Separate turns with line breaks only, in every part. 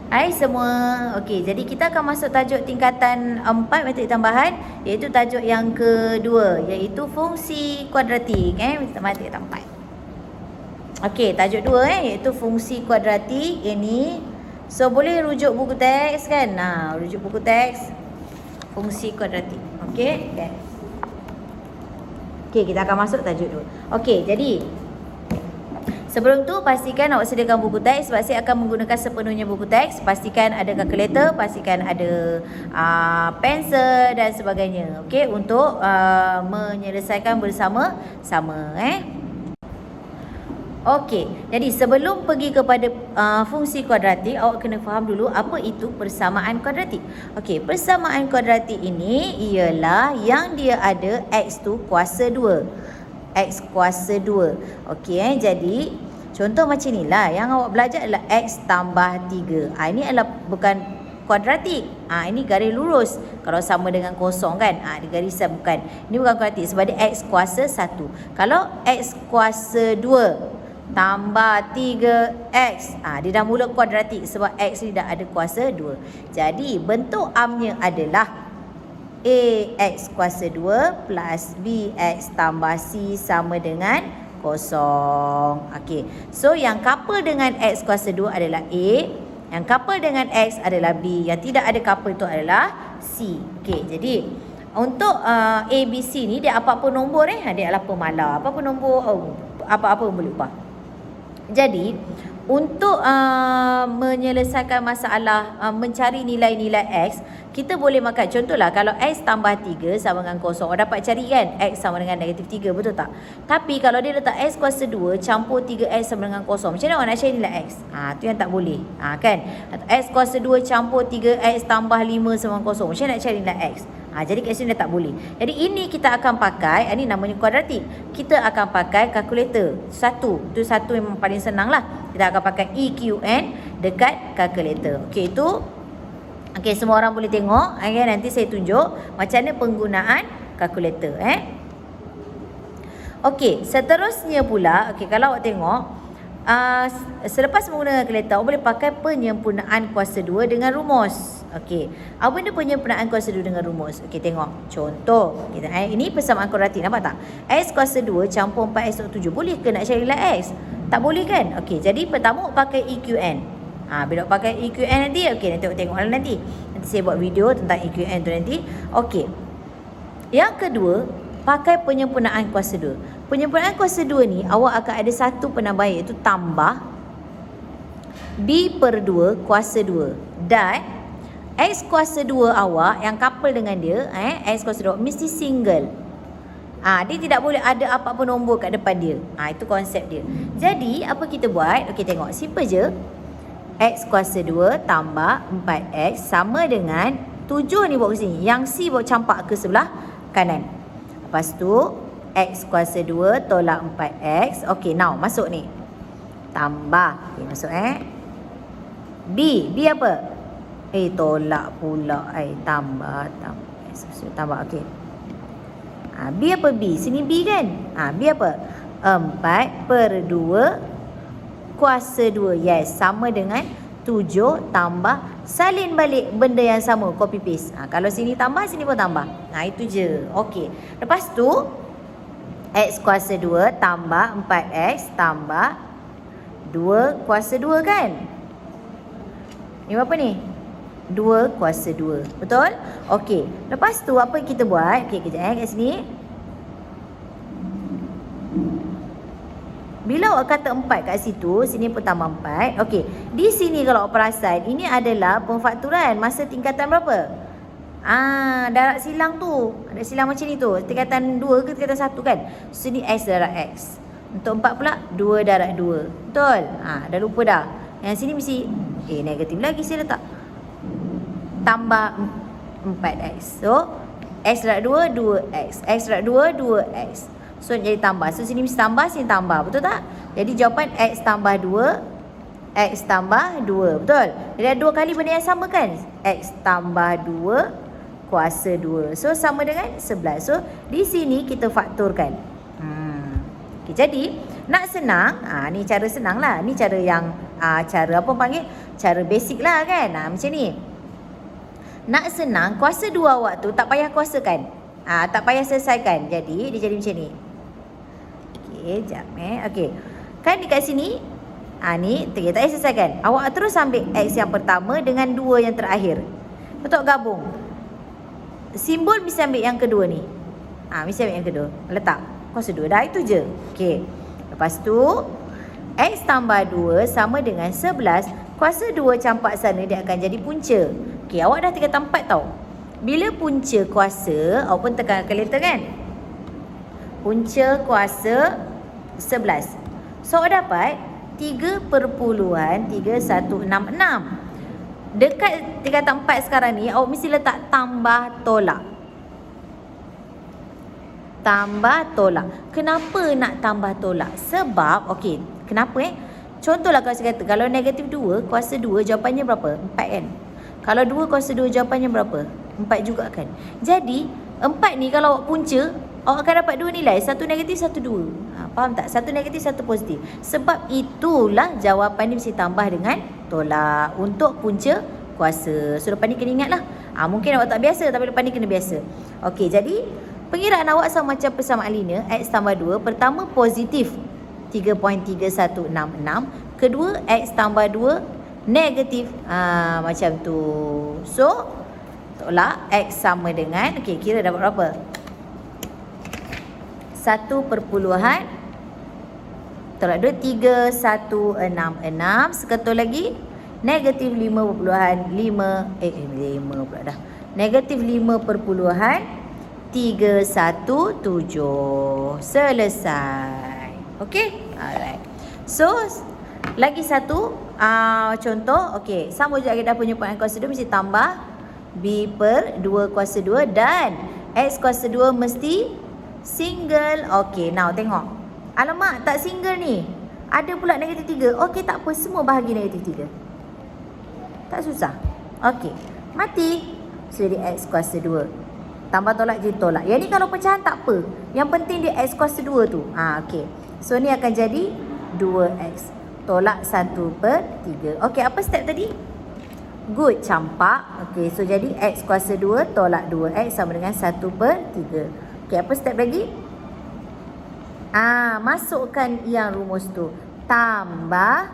Hai semua. Okey, jadi kita akan masuk tajuk tingkatan 4 metrik tambahan, iaitu tajuk yang kedua, iaitu fungsi kuadratik matematik 4. Okey, tajuk 2 iaitu fungsi kuadratik ini. So boleh rujuk buku teks kan? Rujuk buku teks fungsi kuadratik. Okey, okay. Okey, kita akan masuk tajuk 2. Okey, jadi sebelum tu pastikan awak sediakan buku teks sebab saya akan menggunakan sepenuhnya buku teks. Pastikan ada kalkulator, pastikan ada pensel dan sebagainya. Okey, untuk menyelesaikan bersama-sama Okey, jadi sebelum pergi kepada fungsi kuadratik, awak kena faham dulu apa itu persamaan kuadratik. Okey, persamaan kuadratik ini ialah yang dia ada x tu kuasa 2. X kuasa 2. Okey, jadi contoh macam inilah yang awak belajar adalah x tambah 3. Ini adalah bukan kuadratik. Ini garis lurus. Kalau sama dengan kosong kan, dia garisan bukan. Ini bukan kuadratik sebab dia x kuasa 1. Kalau x kuasa 2 tambah 3x, dia dah mula kuadratik sebab x ni dah ada kuasa 2. Jadi bentuk amnya adalah ax kuasa 2 plus bx tambah c sama dengan kosong. Okey, so yang couple dengan x kuasa 2 adalah a, yang couple dengan x adalah b, yang tidak ada couple itu adalah c. Okey, jadi untuk a, b, c ni dia apa-apa nombor dia adalah pemalar. Apa-apa nombor, apa-apa boleh ubah. Jadi untuk menyelesaikan masalah mencari nilai-nilai x, kita boleh makan contohlah kalau x tambah 3 sama dengan kosong, awak dapat cari kan x sama dengan negatif 3, betul tak? Tapi kalau dia letak x kuasa 2 campur 3x sama dengan kosong, macam mana awak nak cari nilai x? Tu yang tak boleh kan. X kuasa 2 campur 3x tambah 5 sama dengan kosong, macam mana nak cari nilai x? Jadi kat sini dah tak boleh. Jadi ini kita akan pakai, ini namanya kuadratik. Kita akan pakai kalkulator. Itu satu memang paling senang lah. Kita akan pakai EQN dekat kalkulator. Okey, itu semua orang boleh tengok. Nanti saya tunjuk macam mana penggunaan kalkulator. Okey, seterusnya pula, kalau awak tengok, selepas menggunakan kalkulator, awak boleh pakai penyempurnaan kuasa 2 dengan rumus. Okey, apa benda penyempurnaan kuasa 2 dengan rumus? Okey, tengok contoh kita. Ini persamaan kuadratik, nampak tak? X kuasa 2 campur 4x / 7. Boleh ke nak cari nilai x? Tak boleh kan? Okey, jadi pertama pakai EQN. Bila pakai EQN nanti, nanti tengoklah nanti. Nanti saya buat video tentang EQN tu nanti. Okey. Yang kedua, pakai penyempurnaan kuasa 2. Penyempurnaan kuasa 2 ni awak akan ada satu penambahan, iaitu tambah b/2 kuasa 2 dan x kuasa 2 awak yang couple dengan dia, x kuasa 2 mesti single. Dia tidak boleh ada apa-apa nombor kat depan dia. Itu konsep dia. Jadi apa kita buat? Okey, tengok simple je. X kuasa 2 tambah 4x sama dengan 7 ni bawa ke sini. Yang c bawa campak ke sebelah kanan. Lepas tu x kuasa 2 tolak 4x. Okey, now masuk ni. Tambah. Okey, masuk B apa? Tolak pula. Tambah. Tambah, okey. B apa B? Sini B kan? B apa? 4/2 kuasa 2. Yes, sama dengan 7 tambah salin balik benda yang sama, copy paste. Kalau sini tambah, sini pun tambah. Itu je. Okey. Lepas tu x kuasa 2 tambah 4x tambah 2 kuasa 2 kan? Ni apa ni? 2 kuasa 2. Betul? Okey. Lepas tu apa kita buat? Okey, kejap kat sini. Bila awak kata 4 kat situ, sini pun tambah 4. Okey. Di sini kalau awak perasan, ini adalah pemfakturan masa tingkatan berapa? Darab silang tu. Ada silang macam ni tu. Tingkatan 2 ke tingkatan 1 kan? Sini x darab x. Untuk 4 pula 2 darab 2. Betul? Dah lupa dah. Yang sini mesti negatif lagi saya letak. Tambah 4x. So x darab 2 2x. X darab 2 2x. So jadi tambah. So sini mesti tambah, sini tambah. Betul tak? Jadi jawapan x tambah 2, x tambah 2. Betul? Jadi ada 2 kali benda yang sama kan? X tambah 2 kuasa 2. So sama dengan 11. So di sini kita faktorkan. Okay, jadi nak senang, ni cara senang lah. Ni cara yang Cara apa panggil? Cara basic lah kan. Macam ni. Nak senang, kuasa 2 awak tu tak payah kuasakan. Tak payah selesaikan. Jadi dia jadi macam ni. Okey, jap Okey. Kan dekat sini ni tak payah selesaikan. Awak terus ambil X yang pertama dengan 2 yang terakhir. Betul gabung. Simbol mesti ambil yang kedua ni. Mesti ambil yang kedua. Letak kuasa 2. Dah itu je. Okey. Lepas tu X tambah 2 sama dengan 11. Kuasa 2 campak sana dia akan jadi punca. Okey, awak dah 3 4 tau. Bila punca kuasa, awak pun tekan kalkulator kan? Punca kuasa 11. So awak dapat 3.3166. Dekat tingkatan 4 sekarang ni, awak mesti letak tambah tolak. Tambah tolak. Kenapa nak tambah tolak? Sebab, okey, kenapa Contohlah kalau saya kata, kalau negatif 2, kuasa 2 jawapannya berapa? 4 kan? Kalau 2 kuasa 2 jawapannya berapa? 4 juga kan? Jadi, 4 ni kalau awak punca, awak akan dapat 2 nilai. 1 negatif, 1 2. Faham tak? 1 negatif, 1 positif. Sebab itulah jawapan ni mesti tambah dengan tolak untuk punca kuasa. So, lepas ni kena ingat lah. Mungkin awak tak biasa, tapi lepas ni kena biasa. Okey, jadi pengiraan awak sama macam persamaan linear. X tambah 2. Pertama, positif 3.3166. Kedua, X tambah 2 negatif. Macam tu. So, tolak X sama dengan, okey, kira dapat berapa? 1 tolak 2, 3.166. Seketul lagi, negatif 5.5 pula dah. Negatif 5.317. Selesai. Okey? Alright. So, lagi satu contoh. Okey, sama juga kita punya penyempurnaan kuasa 2 mesti tambah B per 2 kuasa 2 dan X kuasa 2 mesti single. Okey, now tengok. Alamak, tak single ni. Ada pula negatif 3. Okey, tak apa. Semua bahagi negatif 3. Tak susah. Okey, mati. So, jadi X kuasa 2. Tambah tolak jadi tolak. Yang ni kalau pecahan tak apa. Yang penting dia X kuasa 2 tu. Okey. So, ni akan jadi 2X. Tolak 1/3. Okey, apa step tadi? Good, campak. Okey, so jadi X kuasa 2 tolak 2X sama dengan 1/3. Okey, apa step lagi? Masukkan yang rumus tu. Tambah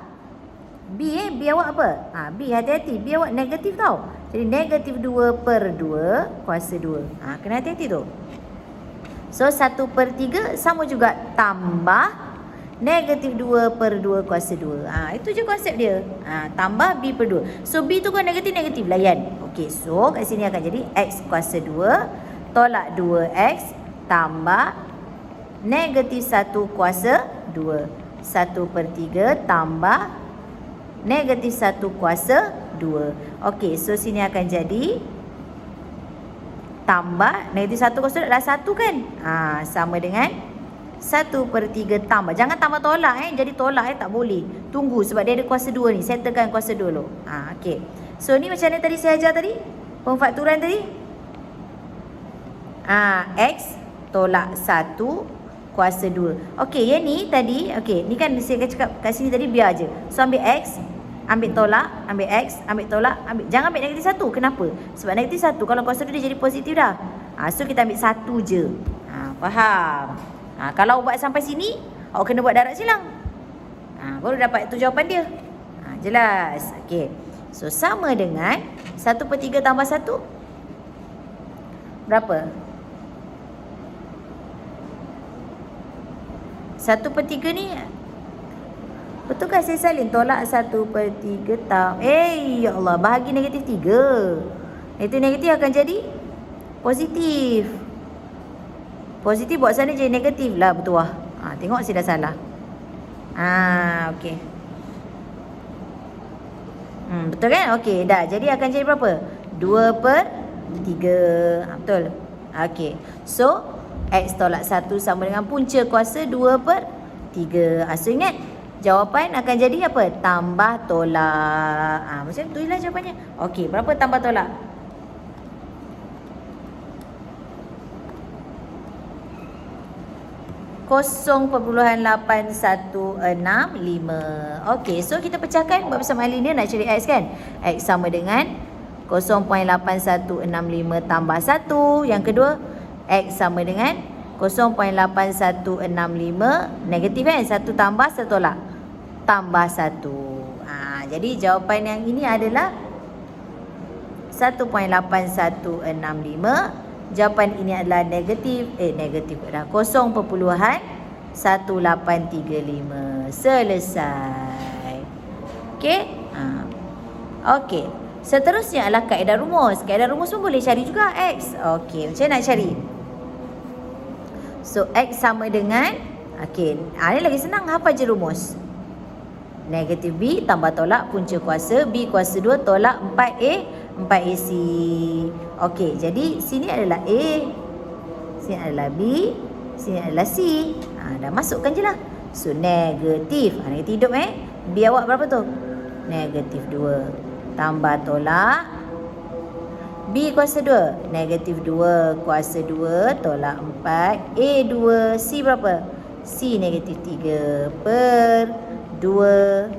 B B awak apa? B, hati-hati. B awak negatif tau. Jadi negatif 2/2 kuasa 2. Kena hati-hati tu. So 1/3 sama juga tambah negatif 2/2 kuasa 2. Itu je konsep dia. Tambah B per 2. So B tu kan negatif-negatif, layan. Okey, so kat sini akan jadi X kuasa 2 tolak 2X tambah negatif 1 kuasa 2. 1/3 tambah negatif 1 kuasa 2. Okey, so sini akan jadi tambah negatif 1 kuasa 2 dah 1 kan? Sama dengan 1/3 tambah. Jangan tambah tolak Jadi tolak tak boleh. Tunggu sebab dia ada kuasa 2 ni. Settlekan kuasa 2 dulu. Okey. So ni macam mana tadi saya ajar tadi? Pemfakturan tadi. X tolak 1 kuasa 2. Okey, yang ni tadi, okey, ni kan saya cakap kat sini tadi biar je. So ambil X, ambil tolak, ambil X, ambil tolak, jangan ambil negatif 1. Kenapa? Sebab negatif 1 kalau kuasa 2 dia jadi positif dah. So kita ambil 1 je. Faham? Kalau buat sampai sini, awak kena buat darab silang. Baru dapat tu jawapan dia. Jelas. Okey. So sama dengan 1/3 tambah 1 berapa? 1/3 ni betul kan saya salin? Tolak 1/3 ya Allah, bahagi negatif 3. Itu negatif akan jadi positif. Positif buat sana jadi negatif lah, betul lah. Tengok saya dah salah. Okey. Betul kan? Okey, dah. Jadi akan jadi berapa? 2/3. Betul. Okey. So X tolak 1 sama dengan punca kuasa 2/3. So ingat, jawapan akan jadi apa? Tambah tolak. Macam tu lah jawapannya. Okey, berapa tambah tolak? 0.8165. Okey, so kita pecahkan buat persamaan linear nak cari X kan. X sama dengan 0.8165 tambah 1. Yang kedua, X sama dengan 0.8165 negatif kan. 1 tambah 1 tolak. Tambah 1. Jadi jawapan yang ini adalah 1.8165. Jawapan ini adalah negatif dah 0.1835. Selesai. Okey? Okey. Seterusnya adalah kaedah rumus. Kaedah rumus pun boleh cari juga X. Okey, macam mana nak cari? So X sama dengan ni lagi senang, hafal je rumus. Negatif B tambah tolak punca kuasa B kuasa 2 tolak 4AC. Okey, jadi sini adalah A, sini adalah B, sini adalah C. Dah masukkan je lah. So negatif, negatif hidup B awak berapa tu? Negatif 2 tambah tolak B kuasa 2, negatif 2 kuasa 2 tolak 4 A2, C berapa? C negatif 3 per 2.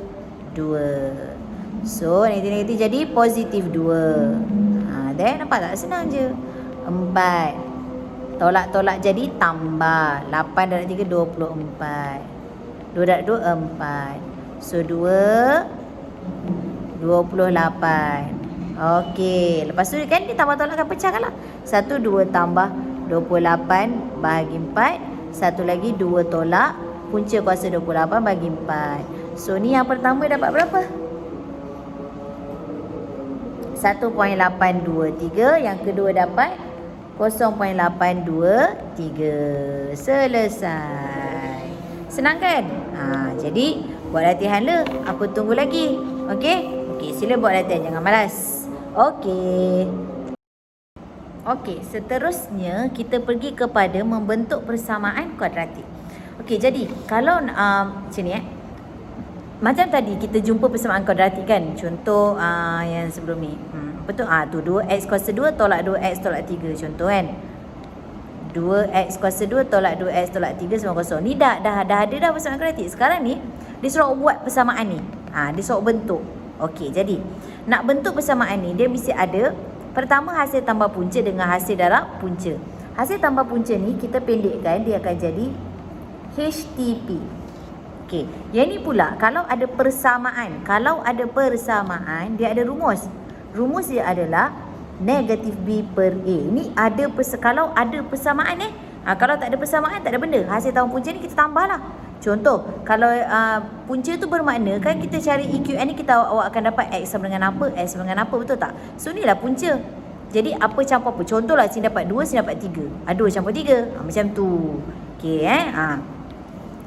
So negatif jadi positif 2. Then nampak tak? Senang je. 4 tolak-tolak jadi tambah 8 darab 3 24. 2 darab 2 4. So 2 28. Okey, lepas tu kan dia tambah tolak kan pecahkan lah. 1 2 tambah 28 bahagi 4. Satu lagi 2 tolak punca kuasa 28 bagi 4. So ni yang pertama dapat berapa? 1.823. Yang kedua dapat 0.823. Selesai. Senang kan? Jadi buat latihan le. Aku tunggu lagi. Okey, sila buat latihan, jangan malas. Okey, seterusnya kita pergi kepada membentuk persamaan kuadratik. Okey, jadi kalau macam ni macam tadi kita jumpa persamaan kuadratik kan. Contoh yang sebelum ni. Betul? Tu 2x kuasa 2 tolak 2x tolak 3 contoh kan. 2x kuasa 2 tolak 2x tolak 3 sama kosong. Ni dah ada dah persamaan kuadratik. Sekarang ni dia suruh buat persamaan ni. Dia suruh bentuk. Okey, jadi nak bentuk persamaan ni dia mesti ada pertama hasil tambah punca dengan hasil darab punca. Hasil tambah punca ni kita pendekkan, dia akan jadi HTP. Okey, yang ni pula kalau ada persamaan. Kalau ada persamaan, dia ada rumus. Rumus dia adalah negatif B per A. Ni ada kalau ada persamaan kalau tak ada persamaan, tak ada benda. Hasil tambah punca ni kita tambah lah. Contoh, kalau punca tu bermakna kan kita cari EQN ni, awak akan dapat X sama dengan apa, X sama dengan apa, betul tak? So ni lah punca. Jadi apa campur apa? Contoh lah sini dapat 2, sini dapat 3. 2 campur 3. Macam tu. Okey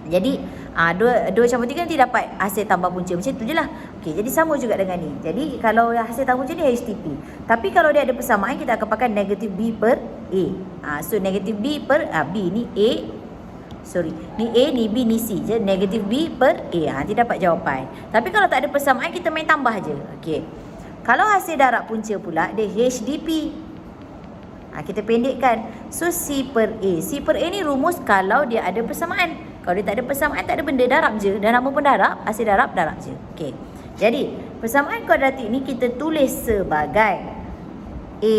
Jadi 2 campur 3 nanti dapat hasil tambah punca. Macam tu je lah. Okey, jadi sama juga dengan ni. Jadi kalau hasil tambah punca ni HTP. Tapi kalau dia ada persamaan, kita akan pakai negatif B per A. So negatif B per B ni A. Ni A, ni B, ni C je. Negatif B per A. Nanti dapat jawapan. Tapi kalau tak ada persamaan, kita main tambah je. Okey. Kalau hasil darab punca pula, dia HDP. Kita pendekkan. So C per A. C per A ni rumus kalau dia ada persamaan. Kalau dia tak ada persamaan, tak ada benda, darab je. Dan nama pun darab, hasil darab je. Okey. Jadi, persamaan kuadratik ni kita tulis sebagai A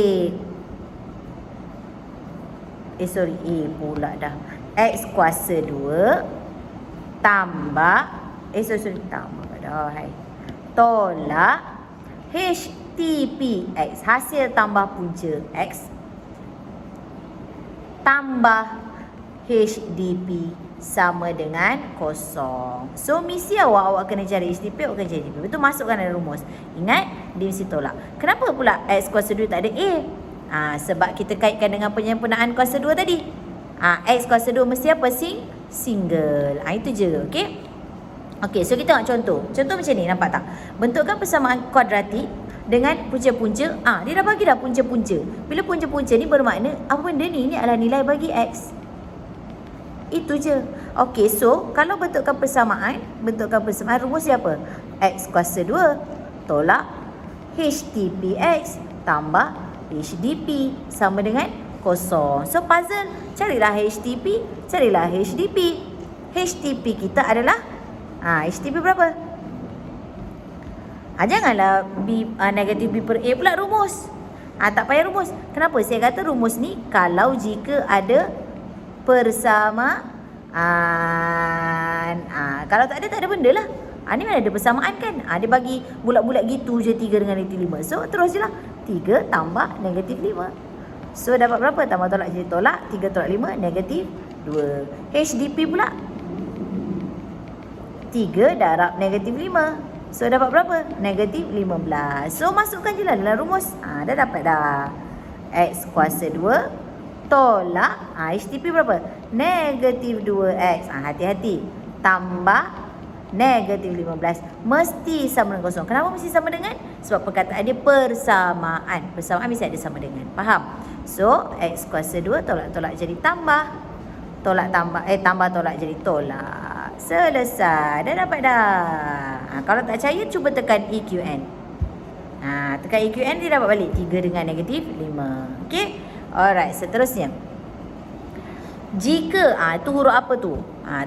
pula dah. X kuasa 2 tambah tolak HTP X, hasil tambah punca X tambah HDP sama dengan kosong. So mesti awak kena cari HDP, awak kena cari HDP. Betul, masukkan dalam rumus. Ingat, dia mesti tolak. Kenapa pula X kuasa 2 tak ada A? Sebab kita kaitkan dengan penyempurnaan kuasa 2 tadi. X kuasa 2 mesti apa? Single. Itu je. Okey, so kita tengok contoh. Contoh macam ni, nampak tak? Bentukkan persamaan kuadratik dengan punca-punca. Dia dah bagi dah punca-punca. Bila punca-punca ni bermakna apa benda ni? Ini adalah nilai bagi X. Itu je. Okey, so kalau bentukkan persamaan rumus dia apa? X kuasa 2 tolak HTP X tambah HDP sama dengan kosong. So puzzle, carilah HTP, carilah HDP. HTP kita adalah HTP berapa? Janganlah negatif B per A pula rumus. Tak payah rumus. Kenapa saya kata rumus ni? Kalau jika ada persamaan. Kalau tak ada benda lah. Ni mana ada persamaan kan? Dia bagi bulat-bulat gitu je 3 dengan negatif 5. So terus je lah. 3 tambah negatif 5. So dapat berapa? Tambah tolak jadi tolak. 3 tolak 5 negatif 2. HDP pula 3 darab negatif 5. So dapat berapa? Negatif 15. So masukkan je lah dalam rumus. Dah dapat dah. X kuasa 2 tolak HTP berapa? Negatif 2X. Hati-hati. Tambah negatif 15. Mesti sama dengan kosong. Kenapa mesti sama dengan? Sebab perkataan dia persamaan. Persamaan mesti ada sama dengan. Faham? So X kuasa 2 tolak-tolak jadi tambah. Tambah tolak jadi tolak. Selesai. Dah dapat dah. Kalau tak percaya cuba tekan EQN. Tekan EQN dia dapat balik 3 dengan negatif 5. Okey. Alright, seterusnya. Jika itu huruf apa tu?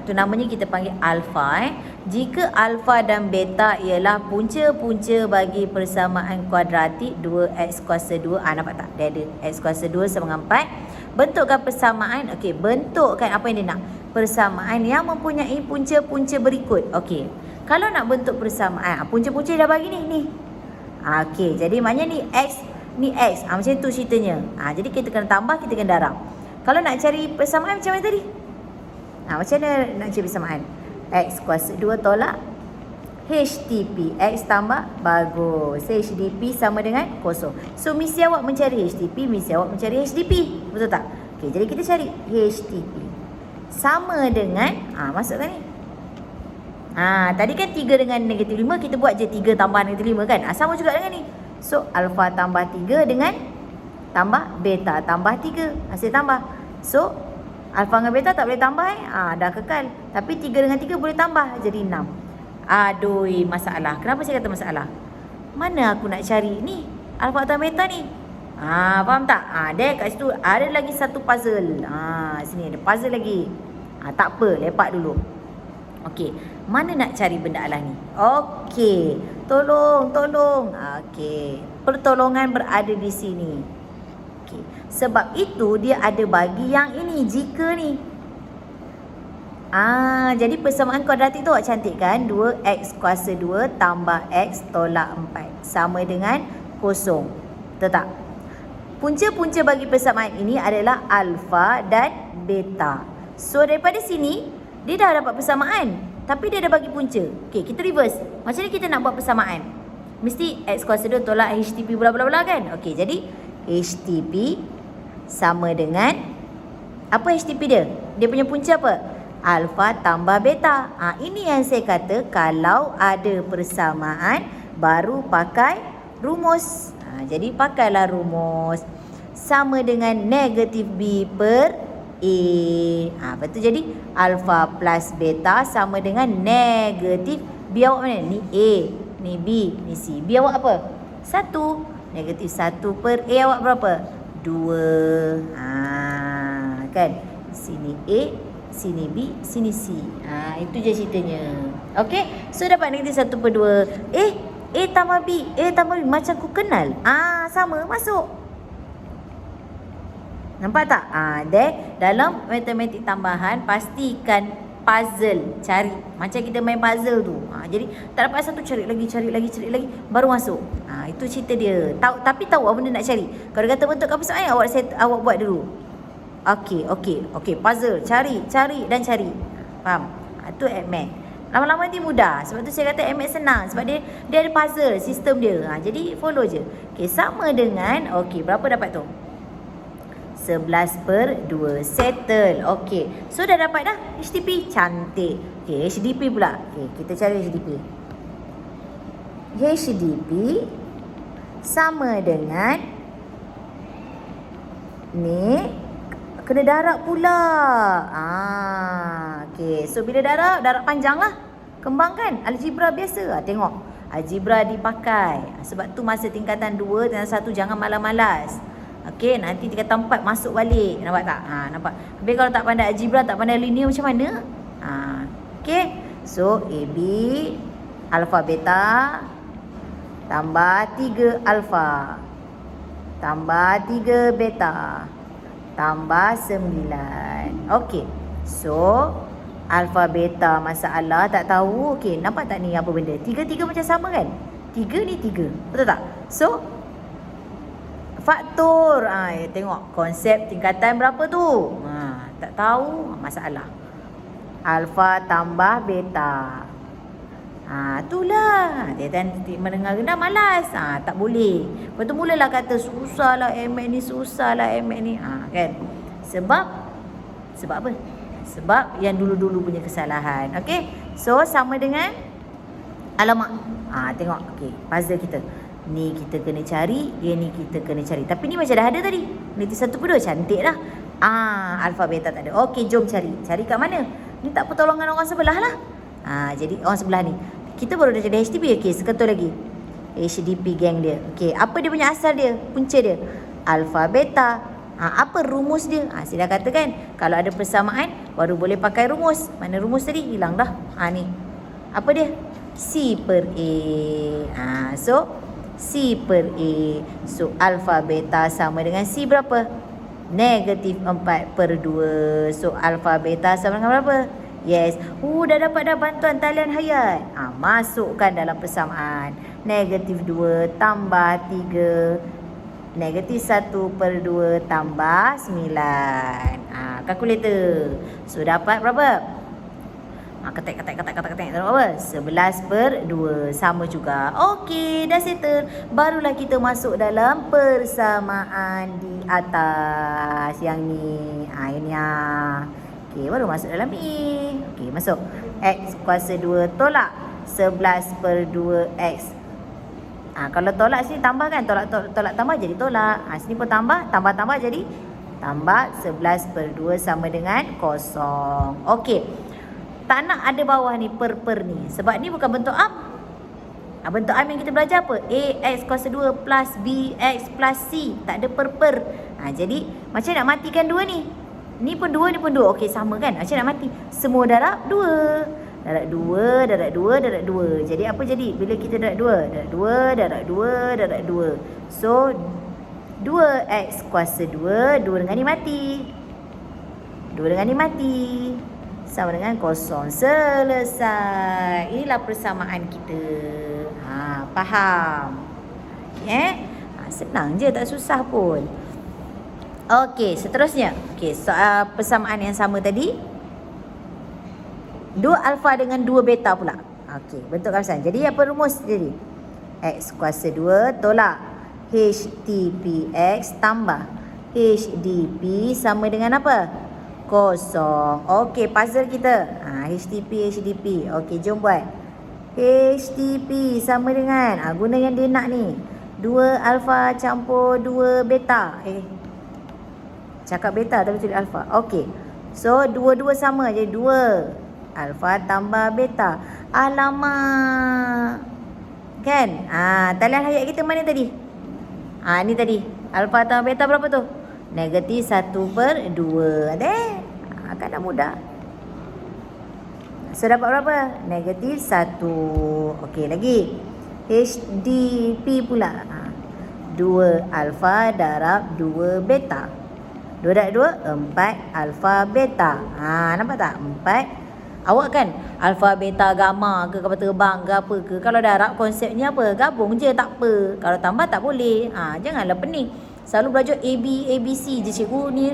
Tu namanya kita panggil alfa. Jika alfa dan beta ialah punca-punca bagi persamaan kuadratik 2x kuasa 2. Nampak tak? Dia ada x kuasa 2 sama dengan 4. Bentukkan persamaan. Okey, bentukkan apa yang dia nak? Persamaan yang mempunyai punca-punca berikut. Okey. Kalau nak bentuk persamaan, punca-punca dah bagi ni. Okey, jadi maknanya ni x. Macam tu ceritanya. Jadi kita kena tambah, kita kena darab. Kalau nak cari persamaan macam mana tadi? Macam mana nak cari persamaan? X kuasa 2 tolak HTP. X tambah, bagus. HDP sama dengan kosong. So misi awak mencari HTP, misi awak mencari HDP. Betul tak? Okey, jadi kita cari HTP. Sama dengan, masukkan ni. Tadi kan 3 dengan negatif 5, kita buat je 3 tambah negatif 5 kan? Sama juga dengan ni. So alfa tambah 3 dengan tambah beta tambah 3. Hasil tambah. So alfa dengan beta tak boleh tambah dah kekal. Tapi 3 dengan 3 boleh tambah jadi 6. Aduh, masalah. Kenapa saya kata masalah? Mana aku nak cari ni alfa atau beta ni? Faham tak? Dia kat situ ada lagi satu puzzle. Sini ada puzzle lagi. Tak apa, lepak dulu. Okey, mana nak cari benda alah ni? Okey, tolong. Okey, pertolongan berada di sini. Okey, sebab itu dia ada bagi yang ini, jika ni. Jadi persamaan kuadratik tu awak cantik kan? 2x kuasa 2 tambah x tolak 4 sama dengan kosong. Betul tak? Punca-punca bagi persamaan ini adalah alfa dan beta. So daripada sini dia dah dapat persamaan, tapi dia dah bagi punca. Okey, kita reverse. Macam ni kita nak buat persamaan? Mesti x kuasa 2 tolak HTP bla bla bla kan? Okey, jadi HTP sama dengan apa HTP dia? Dia punya punca apa? Alfa tambah beta. Ini yang saya kata kalau ada persamaan baru pakai rumus. Jadi pakailah rumus. Sama dengan negatif B per A. Betul, jadi alfa plus beta sama dengan negatif B awak mana? Ni A, ni B, ni C. B awak apa? 1. Negatif 1 per A awak berapa? 2. Kan? Sini A, sini B, sini C. Itu je ceritanya. Okey, so dapat negatif 1 per 2. A tambah B, A tambah B. Macam ku kenal. Sama, masuk. Nampak tak? Dalam matematik tambahan, pastikan puzzle. Cari. Macam kita main puzzle tu. Jadi, tak dapat satu, cari lagi. Baru masuk. Itu cerita dia. Tapi tahu apa benda nak cari. Kalau kata bentuk apa soalan, awak buat dulu. Okey. Puzzle. Cari. Faham? Itu AdMath. Lama-lama nanti mudah. Sebab tu saya kata AdMath senang. Sebab dia ada puzzle. Sistem dia. Jadi, follow je. Okey, sama dengan. Okey, berapa dapat tu? 11 per 2. Settle. Okey. So dah dapat dah HTP. Cantik. Okey, HDP pula. Okey, kita cari HDP. HDP sama dengan ni kena darab pula. Okey. So bila darab panjang lah. Kembang kan? Algebra biasa. Tengok. Algebra dipakai. Sebab tu masa tingkatan 2 dan 1 jangan malas-malas. Okey, nanti tingkatan 4 masuk balik. Nampak tak? Nampak. Habis kalau tak pandai algebra, tak pandai linear macam mana? Okey. So, AB alfa beta tambah 3 alfa tambah 3 beta tambah 9. Okey. So, alfa beta masalah tak tahu. Okey, nampak tak ni apa benda? 3 macam sama kan? 3 ni 3. Betul tak? So, faktor. Tengok konsep tingkatan berapa tu? Tak tahu, masalah. Alfa tambah beta. Itulah. Dia mendengar rendah malas. Tak boleh. Lepas tu mulalah kata susahlah MX ni, susahlah MX ni. Kan? Sebab apa? Sebab yang dulu-dulu punya kesalahan. Okey. So sama dengan alamak. Tengok. Okey, puzzle kita. Ni kita kena cari, dia ni kita kena cari. Tapi ni macam dah ada tadi. Niti 1 per 2 cantik dah. Alfa beta tak ada. Okey, jom cari. Cari kat mana? Ni tak pertolongan orang sebelah lah. Jadi orang sebelah ni. Kita baru dah jadi HDP. Okey, seketul lagi. HDP geng dia. Okey, apa dia punya asal dia? Punca dia. Alfa beta. Apa rumus dia? Saya dah katakan, kalau ada persamaan baru boleh pakai rumus. Mana rumus tadi? Hilang dah. Ni. Apa dia? C per A. So, C per A. So, alfa beta sama dengan C berapa? Negatif 4 per 2. So, alfa beta sama dengan berapa? Yes. Dah dapat dah bantuan talian hayat. Masukkan dalam persamaan. Negatif 2 tambah 3. Negatif 1 per 2 tambah 9. Kalkulator. So, dapat berapa? Ketik. Tengok apa? 11 per 2. Sama juga. Okey, dah settle. Barulah kita masuk dalam persamaan di atas. Yang ni. Ini Okey, baru masuk dalam ni. Okey, masuk. X kuasa 2 tolak 11 per 2X. Kalau tolak sini tambah kan? Tolak tambah jadi tolak. Sini pun tambah jadi tambah 11 per 2 sama dengan 0. Okey. Tak nak ada bawah ni per ni. Sebab ni bukan bentuk am. Bentuk am yang kita belajar apa? AX kuasa 2 plus BX plus C. Tak ada per. Jadi macam nak matikan 2 ni. Ni pun 2, ni pun 2. Okey, sama kan? Macam nak mati. Semua darab 2. Darab 2. Jadi apa jadi? Bila kita darab 2? Darab 2. So, 2X kuasa 2. 2 dengan ni mati. Sama dengan 0. Selesai. Inilah persamaan kita. Faham? Senang je, tak susah pun. Okey, seterusnya. Okey, soal persamaan yang sama tadi. 2 alfa dengan 2 beta pula. Okey, bentuk kawasan. Jadi apa rumus jadi? X kuasa 2 tolak HTPX tambah HDP sama dengan apa? 0. Okey, puzzle kita. HDP. Okey, jom buat. HDP sama dengan guna yang dia nak ni. 2 alfa campur 2 beta. Cakap beta tapi tulis alfa. Okey. So, 2 sama. Jadi 2 alfa tambah beta. Alamak. Kan? Talian hayat kita mana tadi? Ni tadi. Alfa tambah beta berapa tu? Negatif 1 per 2. Kan dah mudah. So, dapat berapa? Negatif 1. Okey, lagi. HDP pula. 2 alfa darab 2 beta. 2 darab 2, 4 alfa beta. Nampak tak? 4. Awak kan alfa beta gamma ke kapal terbang ke apa ke. Kalau darab konsepnya apa? Gabung je, tak apa. Kalau tambah tak boleh. Janganlah pening. Selalu belajar ABC je cikgu ni.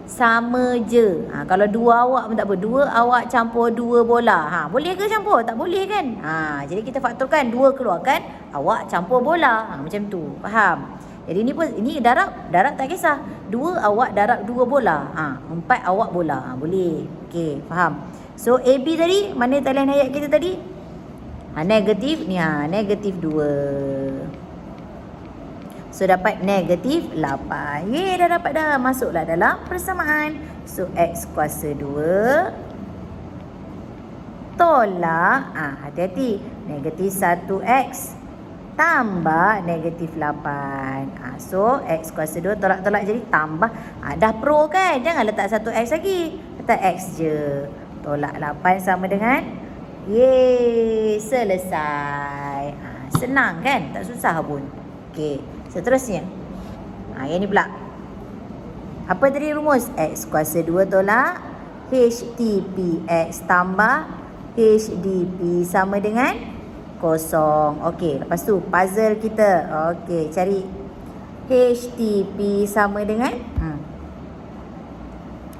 Sama je. Kalau 2 awak pun tak apa. 2 awak campur 2 bola. Boleh ke campur? Tak boleh kan? Jadi kita faktorkan 2 keluarkan. Awak campur bola. Macam tu. Faham? Jadi ini darab tak kisah. 2 awak darab 2 bola. 4 awak bola. Boleh. Okey, faham? So AB tadi, mana talian hayat kita tadi? Negatif ni. Negatif 2. So, dapat negatif 8. Dah dapat dah. Masuklah dalam persamaan. So, X kuasa 2. Tolak. Hati-hati. Negatif 1X. tambah negatif 8. So, X kuasa 2 tolak-tolak jadi tambah. Dah pro kan? Jangan letak satu X lagi. Letak X je. Tolak 8 sama dengan yeay, selesai. Senang kan? Tak susah pun. Okey, seterusnya. Yang ni pula. Apa tadi rumus? X kuasa 2 tolak HTP X tambah HDP sama dengan kosong. Okey, lepas tu puzzle kita. Okey, cari HTP sama dengan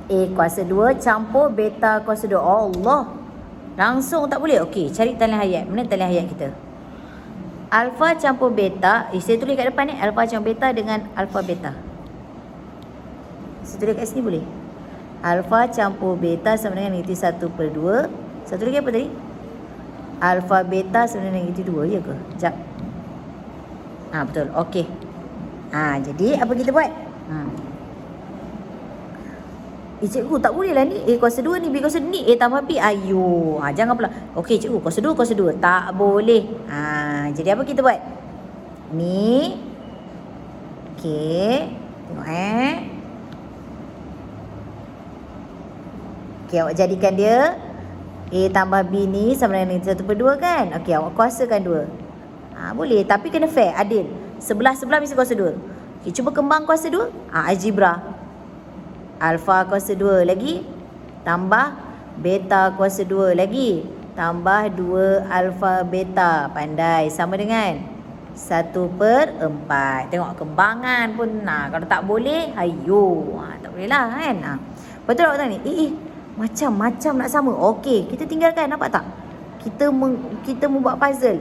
A kuasa 2 campur beta kuasa 2. Allah. Langsung tak boleh. Okey, cari talian hayat. Mana talian hayat kita? Alfa campur beta. Saya tulis kat depan ni. Alfa campur beta dengan alfa beta. Saya tulis kat sini boleh? Alfa campur beta sama dengan negatif 1/2. Satu lagi apa tadi? Alfa beta sama dengan negatif 2. Ya ke? Sekejap. Betul. Okey. Jadi apa kita buat? Cikgu tak boleh lah ni. A kuasa 2 ni, B kuasa 2 ni. A tambah B. Ayuh. Jangan pula. Okey cikgu, kuasa 2. Tak boleh. Jadi apa kita buat? Ni. Okey. Tengok Okey, awak jadikan dia A tambah B ni sama dengan 1/2 kan? Okey, awak kuasakan 2. Boleh, tapi kena fair, adil. Sebelah-sebelah mesti kuasa 2. Okey, cuba kembang kuasa 2. Algebra. Alfa kuasa 2 lagi tambah beta kuasa 2 lagi tambah 2 alfa beta. Pandai. Sama dengan 1/4. Tengok kembangan pun. Kalau tak boleh, hayo. Tak boleh lah kan. Betul awak tengok ni. Macam-macam nak sama. Okey, kita tinggalkan. Nampak tak? Kita membuat puzzle.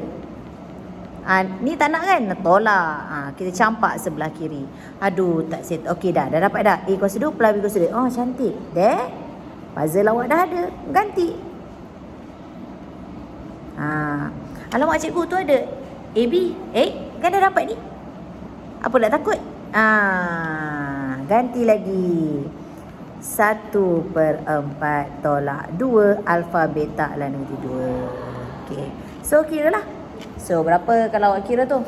Ni tak nak kan? Tolak. Kita campak sebelah kiri. Aduh, tak set. Okey dah dapat dah. A kuasa 2 plus B kuasa 2. Cantik. Puzzle awak dah ada. Ganti. Alamak cikgu tu ada AB. Kan dah dapat ni. Apa nak takut? Ganti lagi. 1/4 tolak 2 alfa beta lah negatif 2. Okey. So kira lah. So berapa kalau awak kira tu?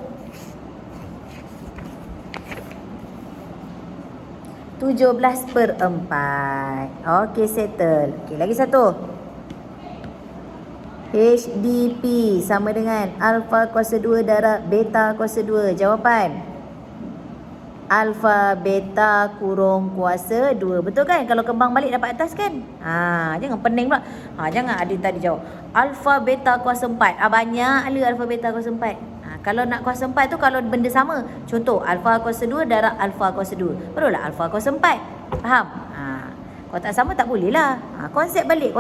17/4. Okey, settle. Okey, lagi satu. HDP sama dengan alfa kuasa 2 darab beta kuasa 2. Jawapan alfa beta kurung kuasa 2. Betul kan? Kalau kembang balik dapat atas kan? Jangan pening pula. Jangan ada tadi jawab alfa beta kuasa 4. Banyak ala alfa beta kuasa 4. Kalau nak kuasa 4 tu kalau benda sama. Contoh alfa kuasa 2 darab alfa kuasa 2. Barulah alfa kuasa 4. Faham? Kalau tak sama tak boleh lah. Konsep balik.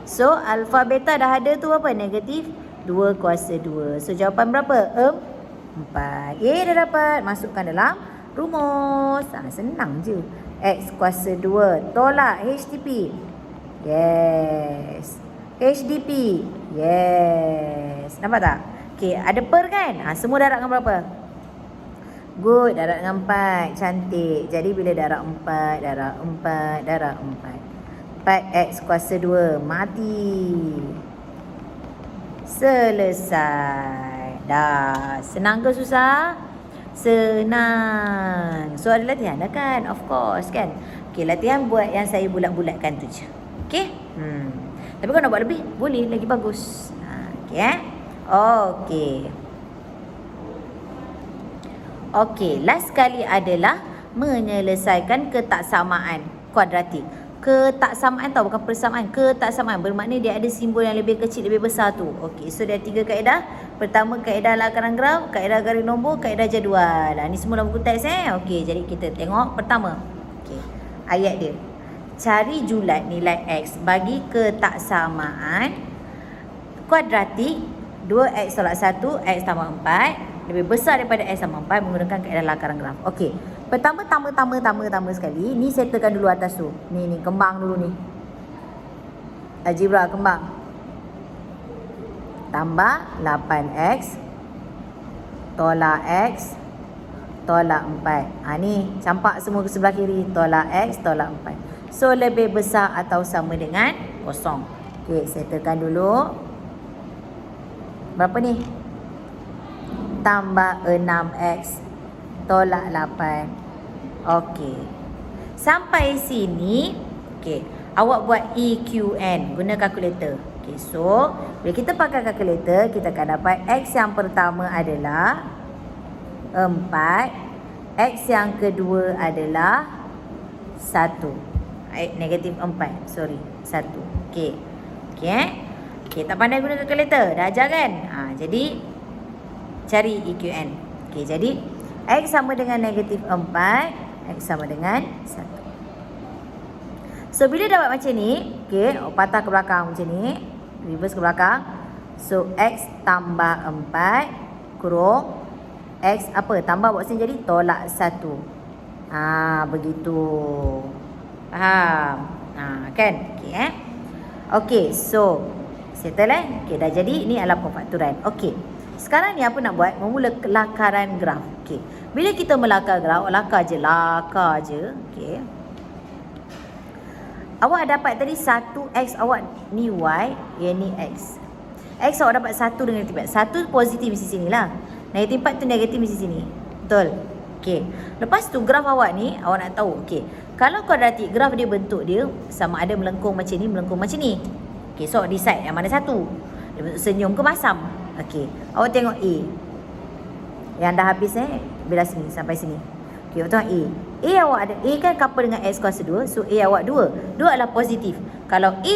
So alfa beta dah ada tu apa? Negatif 2 kuasa 2. So jawapan berapa? 4. Dah dapat. Masukkan dalam rumus. Senang je. X kuasa 2 tolak HTP. Yes. HDP. Yes. Nampak tak? Okey, ada per kan? Semua darab dengan berapa? Good, darab dengan 4. Cantik. Jadi bila darab 4, darab 4, darab 4. 4x kuasa 2. Mati. Selesai. Dah. Senang ke susah? Senang. So ada latihan dah kan? Of course kan? Okey, latihan buat yang saya bulat-bulatkan tu je. Okey? Tapi kalau nak buat lebih, boleh. Lagi bagus. Okey Okey, last sekali adalah menyelesaikan ketaksamaan kuadratik. Ketaksamaan tau, bukan persamaan. Ketaksamaan bermakna dia ada simbol yang lebih kecil, lebih besar tu. Okey, so dia ada 3 kaedah. Pertama, kaedah lakaran graf, kaedah garis nombor, kaedah jadual. Ni semua dalam buku teks Okey, jadi kita tengok pertama. Okey, ayat dia. Cari julat nilai X bagi ketaksamaan kuadratik 2x tolak 1, X tambah 4 lebih besar daripada X tambah 4 menggunakan kaedah lakaran graf. Okey. Pertama sekali, ni settlekan dulu atas tu. Ni kembang dulu ni. Algebra kembang. Tambah 8x tolak X tolak 4. Ni campak semua ke sebelah kiri. Tolak X tolak 4. So lebih besar atau sama dengan kosong. Okey, settlekan dulu. Berapa ni? tambah 6X tolak 8. Okey. Sampai sini, okey. Awak buat EQN guna kalkulator. Okey, so bila kita pakai kalkulator, kita akan dapat X yang pertama adalah 4. X yang kedua adalah 1. Negatif 4. Sorry, 1. Okey. Okey Okey, tak pandai guna kalkulator. Dah ajar kan? Jadi cari EQN. Okey, jadi X sama dengan negatif 4. X sama dengan 1. So, bila dapat macam ni, okey, patah ke belakang macam ni. Reverse ke belakang. So, X tambah 4 kurung X apa? Tambah buat sini jadi tolak 1. Begitu. Faham? Kan? Okey, Okey, so settle Okey, dah jadi. Ni adalah pemfakturan. Okey. Sekarang ni apa nak buat? Memula lakaran graf. Okey. Bila kita melakar graf, lakar je. Okey. Awak dapat tadi 1X awak ni Y, yang ni X. X awak dapat 1 dengan negatif 4. 1 positif mesti sini lah. Negatif 4 tu negatif mesti sini. Betul? Okey. Lepas tu graf awak ni, awak nak tahu. Okey. Kalau kuadratik, graf dia bentuk dia sama ada melengkung macam ni, melengkung macam ni. Okey, so awak decide yang mana satu. Dia bentuk senyum ke masam. Okey. Awak tengok A. Yang dah habis bila sini sampai sini. Okey, awak tengok A. A awak ada, A kan couple dengan X kuasa 2. So A awak 2. 2 adalah positif. Kalau A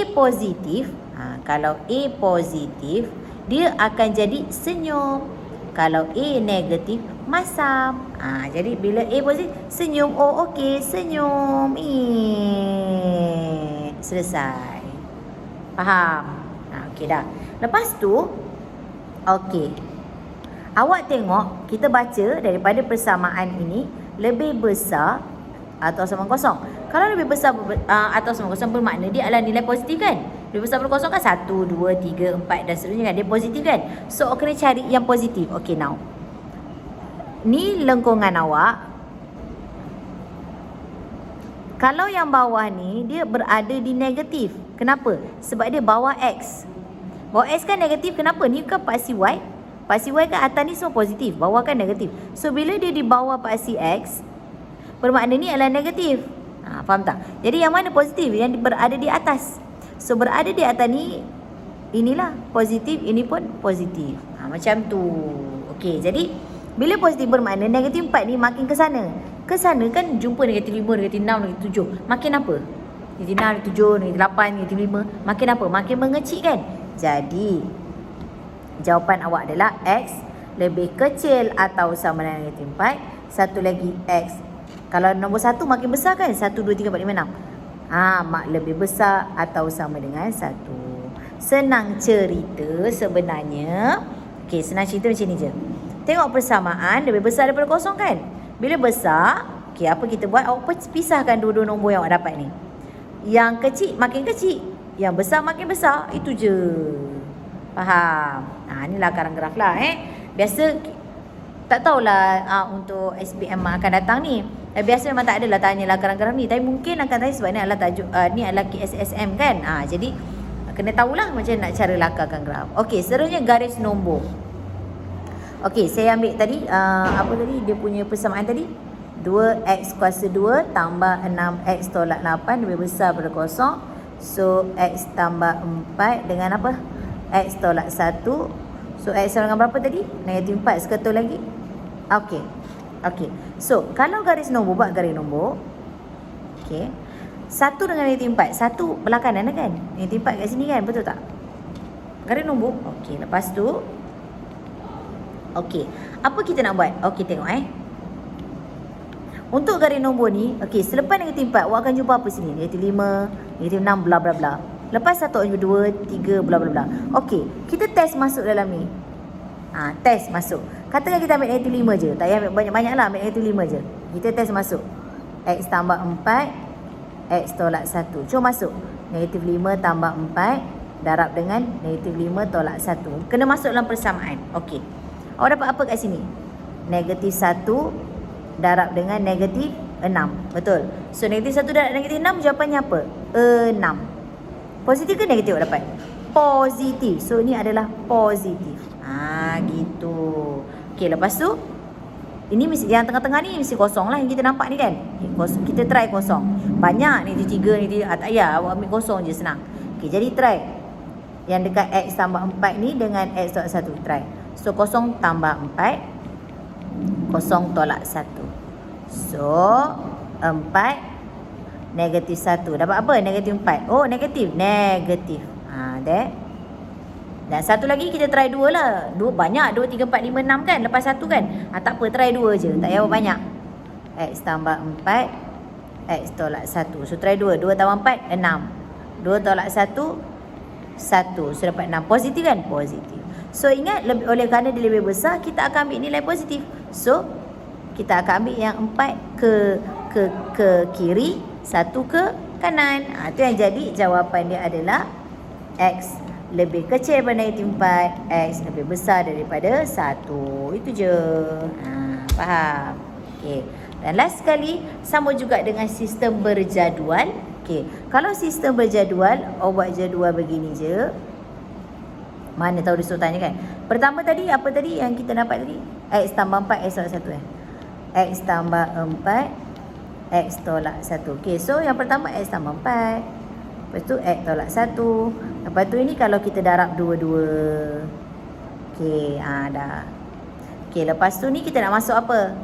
positif, dia akan jadi senyum. Kalau A negatif, masam. Jadi bila A positif, senyum. Oh, okey, senyum. Selesai. Faham? Okey dah. Lepas tu, okey. Awak tengok, kita baca daripada persamaan ini lebih besar atau sama kosong. Kalau lebih besar atau sama kosong bermakna dia adalah nilai positif kan? Lebih besar daripada kosong kan 1, 2, 3, 4 dan seterusnya kan? Dia positif kan? So, kena cari yang positif. Okay, now. Ni lengkungan awak. Kalau yang bawah ni, dia berada di negatif. Kenapa? Sebab dia bawah X. Bawah X kan negatif. Kenapa? Ni kan paksi Y. Paksi Y kan atas ni semua positif. Bawah kan negatif. So, bila dia di bawah paksi X, bermakna ni adalah negatif. Faham tak? Jadi, yang mana positif? Yang berada di atas. So, berada di atas ni, inilah positif, ini pun positif. Macam tu. Okey, jadi, bila positif bermakna negatif 4 ni makin ke sana. Ke sana kan jumpa negatif 5, negatif 6, negatif 7. Makin apa? Negatif 6, negatif 7, negatif 8, negatif 5. Makin apa? Makin mengecil kan? Jadi, jawapan awak adalah X lebih kecil atau sama dengan negatif 4. Satu lagi X. Kalau nombor 1 makin besar kan? 1, 2, 3, 4, 5, 6. Mak lebih besar atau sama dengan 1. Senang cerita sebenarnya. Okey, senang cerita macam ni je. Tengok persamaan lebih besar daripada kosong kan? Bila besar, okey, apa kita buat? Awak pisahkan dua-dua nombor yang awak dapat ni. Yang kecil makin kecil, yang besar makin besar. Itu je. Faham? Ni lakaran graf lah Biasa tak tahulah untuk SPM akan datang ni. Biasa memang tak adalah tanya lakaran graf ni. Tapi mungkin akan tanya sebab ni adalah tajuk ni adalah KSSM kan. Jadi kena tahulah macam nak cara lakarkan graf. Okey, seterusnya garis nombor. Okey, saya ambil tadi apa tadi dia punya persamaan tadi? 2x kuasa 2 tambah 6x tolak 8 lebih besar daripada kosong. So x tambah 4 dengan apa? X tolak 1. So x sama dengan berapa tadi? Negatif 4. Seketul lagi. Okey. Okey. So kalau garis nombor, buat garis nombor. Okey. 1 dengan negatif 4. 1 belah kanan kan? Negatif 4 kat sini kan? Betul tak? Garis nombor. Okey. Lepas tu. Okey. Apa kita nak buat? Okey, tengok Untuk garis nombor ni, okey, selepas negatif 4, awak akan jumpa apa sini? Negatif 5, negatif 6, bla bla bla. Lepas 1, 2, 3, bla bla bla. Okey, kita test masuk dalam ni. Test masuk. Katakan kita ambil negatif 5 je. Tak payah ambil banyak-banyak lah, ambil negatif 5 je. Kita test masuk. X tambah 4, X tolak 1. Cuma masuk. Negatif 5 tambah 4, darab dengan negatif 5 tolak 1. Kena masuk dalam persamaan. Okey. Awak dapat apa kat sini? Negatif 1 darab dengan negatif 6. Betul? So, negatif 1 darab negatif 6, jawapannya apa? 6. Positif ke negatif awak dapat? Positif. So, ini adalah positif. Gitu. Okey, Okey, lepas tu ini mesti yang tengah-tengah ni mesti kosong lah yang kita nampak ni kan. Kosong. Kita try kosong. Banyak ni 3 ni tak payah, awak ambil kosong je senang. Okey, jadi try. Yang dekat X tambah 4 ni dengan X tolak 1 try. So kosong tambah 4, kosong tolak 1. So 4 negatif 1. Dapat apa? Negatif 4. Oh, negatif. Negatif. That. Dan satu lagi kita try 2 lah. 2 banyak. 2, 3, 4, 5, 6 kan. Lepas 1 kan. Tak apa. Try 2 je. Tak payah banyak. X tambah 4. X tolak 1. So try 2. 2 tambah 4. 6. 2 tolak 1. 1. So dapat 6. Positif kan? Positif. So ingat. Oleh kerana dia lebih besar. Kita akan ambil nilai positif. So kita akan ambil yang 4 ke kiri. 1 ke kanan. Itu yang jadi jawapan dia adalah X lebih kecil daripada negatif 4, X lebih besar daripada 1. Itu je. Faham? Okay. Dan last sekali, sama juga dengan sistem berjadual. Okay. Kalau sistem berjadual, awak buat jadual begini je. Mana tahu dia suruh tanya kan? Pertama tadi, apa tadi yang kita dapat tadi? X tambah 4, X tolak 1 X tambah 4, X tolak 1. Okay, so yang pertama X tambah 4. Lepas tu X tolak 1. Lepas tu ini kalau kita darab dua-dua. Okey, dah. Okey, lepas tu ni kita nak masuk apa?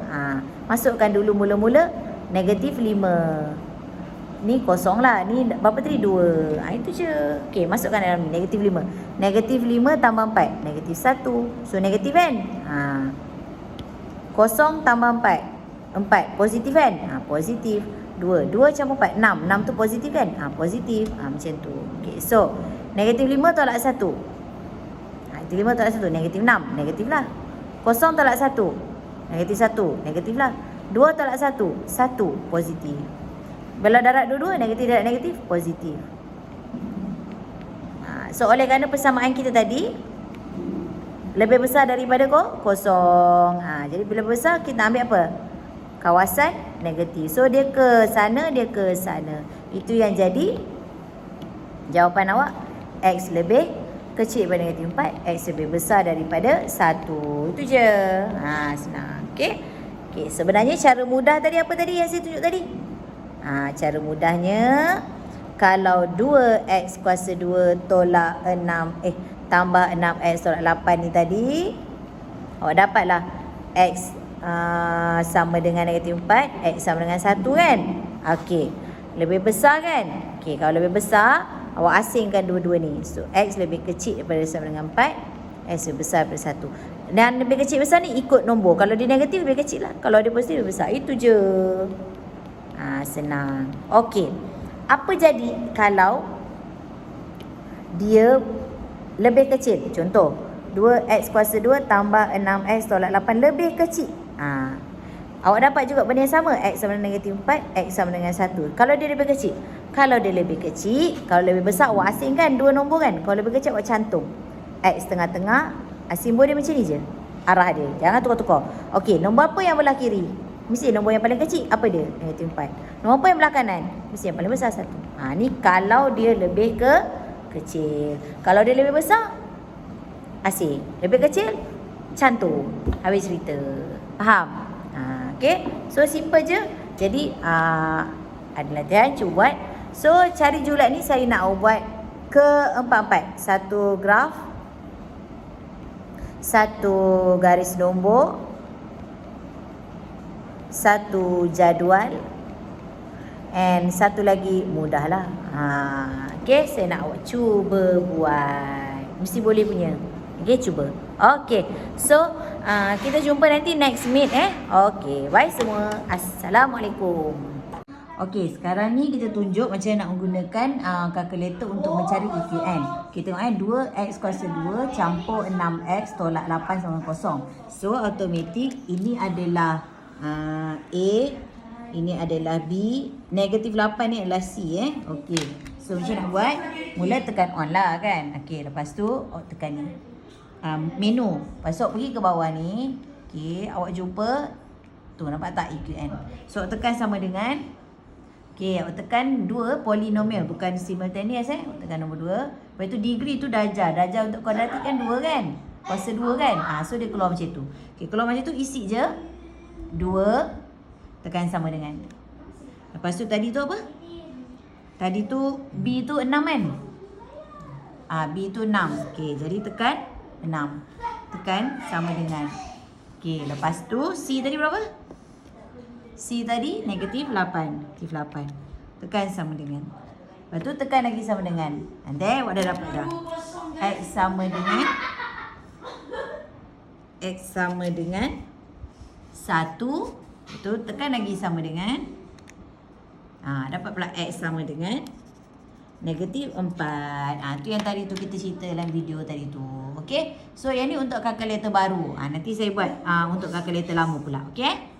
Masukkan dulu mula-mula negatif 5. Ni kosong lah. Ni berapa tadi? 2. Itu je. Okey, masukkan dalam ni. Negatif 5. Negatif 5 tambah 4. Negatif 1. So negatif kan? Kosong tambah 4. 4. Positif kan? Positif. 2 campur 4 6 tu positif kan? Positif. Macam tu. Okay, so negatif 5 tolak 1. Negatif 5 tolak 1 negatif 6. Negatif lah. Kosong tolak 1. Negatif 1. Negatif lah. 2 tolak 1. 1 positif. Bila darab dua-dua negatif darab negatif positif. So oleh kerana persamaan kita tadi lebih besar daripada kosong. Jadi bila besar kita ambil apa? Kawasan negatif. So dia ke sana, dia ke sana. Itu yang jadi jawapan awak. X lebih kecil daripada negatif 4, X lebih besar daripada 1. Itu je. Senang. Okey. Okey, sebenarnya cara mudah tadi apa tadi yang saya tunjuk tadi? Cara mudahnya kalau 2x kuasa 2 tolak 6 tambah 6x tolak 8 ni tadi, awak dapatlah x sama dengan negatif 4, X sama dengan 1 kan? Okey. Lebih besar kan? Okey, kalau lebih besar, awak asingkan dua-dua ni. So, X lebih kecil daripada sama dengan 4, X lebih besar daripada 1. Dan lebih kecil besar ni ikut nombor. Kalau dia negatif, lebih kecil lah. Kalau dia positif, lebih besar. Itu je. Senang. Okey. Apa jadi kalau dia lebih kecil? Contoh, 2x kuasa 2 tambah 6x tolak 8 lebih kecil. Awak dapat juga benda yang sama. X sama dengan negatif 4, X sama dengan 1. Kalau dia lebih kecil. Kalau dia lebih kecil, kalau lebih besar awak asingkan dua nombor kan. Kalau lebih kecil awak cantum X tengah-tengah. Simbol dia macam ni je. Arah dia. Jangan tukar-tukar. Okey, nombor apa yang belah kiri? Mesti nombor yang paling kecil. Apa dia? Negatif 4. Nombor apa yang belah kanan? Mesti yang paling besar 1. Ni kalau dia lebih kecil. Kalau dia lebih besar, asing. Lebih kecil, cantum. Habis cerita. Faham? Okay. So simple je. Jadi ada latihan, cuba buat. So cari julat ni saya nak buat ke-4-4. Satu graf, satu garis nombor, satu jadual, and satu lagi mudah lah. Okay, saya nak awak cuba buat. Mesti boleh punya. Okay, cuba. Okay, so kita jumpa nanti next meet Okay, bye semua. Assalamualaikum. Okay, sekarang ni kita tunjuk macam nak menggunakan kalkulator untuk mencari EQN. Kita tengok 2x kuasa 2 campur 6x tolak 8 sama kosong. So automatik ini adalah A, ini adalah B, negatif 8 ni adalah C Okay. So macam nak buat? Mula tekan on lah kan. Okay, lepas tu awak tekan ni. Menu. Lepas tu awak pergi ke bawah ni. Okay, awak jumpa. Tu nampak tak EQN. So awak tekan sama dengan. Okay, awak tekan 2 polinomial. Bukan simultaneous Awak tekan nombor 2. Lepas tu degree tu darjah. Darjah untuk kuadratik kan 2 kan. Kuasa 2 kan. So dia keluar macam tu. Okay, keluar macam tu isi je 2 tekan sama dengan. Lepas tu tadi tu apa? Tadi tu B tu 6 kan? B tu 6. Okay, jadi tekan 6. Tekan sama dengan. Okay, lepas tu C tadi berapa? C tadi negatif 8. Negatif 8. Tekan sama dengan. Lepas tu tekan lagi sama dengan. And then awak dah dapat dah. X sama dengan 1. Itu tekan lagi sama dengan. Dapat pula X sama dengan negatif 4. Tu yang tadi tu kita cerita dalam video tadi tu. Okay. So yang ni untuk kalkulator baru. Nanti saya buat untuk kalkulator lama pula. Okay.